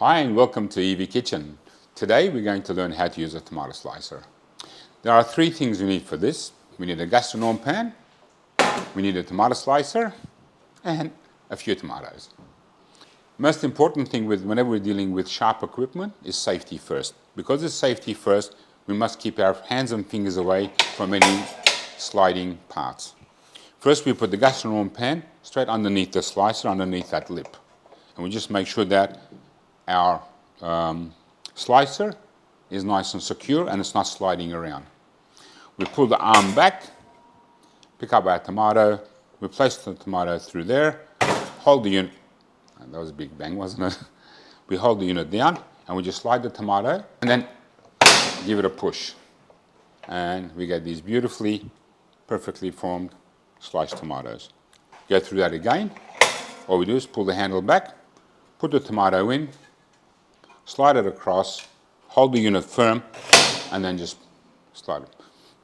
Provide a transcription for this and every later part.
Hi and welcome to Evie Kitchen. Today we're going to learn how to use a tomato slicer. There are three things we need for this. We need a gastronome pan, we need a tomato slicer, and a few tomatoes. Most important thing whenever we're dealing with sharp equipment is safety first. Because it's safety first, we must keep our hands and fingers away from any sliding parts. First we put the gastronome pan straight underneath the slicer, underneath that lip. And we just make sure that our slicer is nice and secure and it's not sliding around. We pull the arm back, pick up our tomato, we place the tomato through there, hold the unit, that was a big bang, wasn't it? We hold the unit down and we just slide the tomato and then give it a push. And we get these beautifully, perfectly formed sliced tomatoes. Go through that again. All we do is pull the handle back, put the tomato in, slide it across, hold the unit firm, and then just slide it.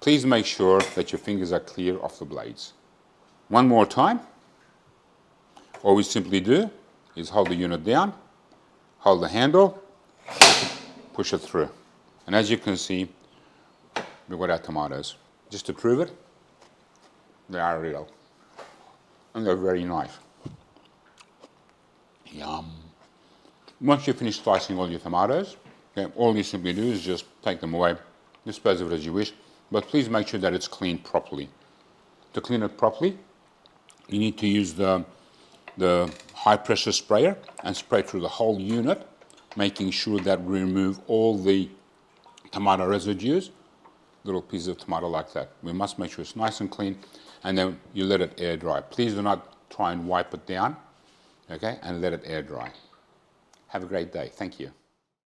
Please make sure that your fingers are clear of the blades. One more time. All we simply do is hold the unit down, hold the handle, push it through. And as you can see, we've got our tomatoes. Just to prove it, they are real. And they're very nice. Yum. Once you finish slicing all your tomatoes, okay, all you simply do is just take them away, dispose of it as you wish, but please make sure that it's cleaned properly. To clean it properly, you need to use the high pressure sprayer and spray through the whole unit, making sure that we remove all the tomato residues, little pieces of tomato like that. We must make sure it's nice and clean, and then you let it air dry. Please do not try and wipe it down, okay, and let it air dry. Have a great day. Thank you.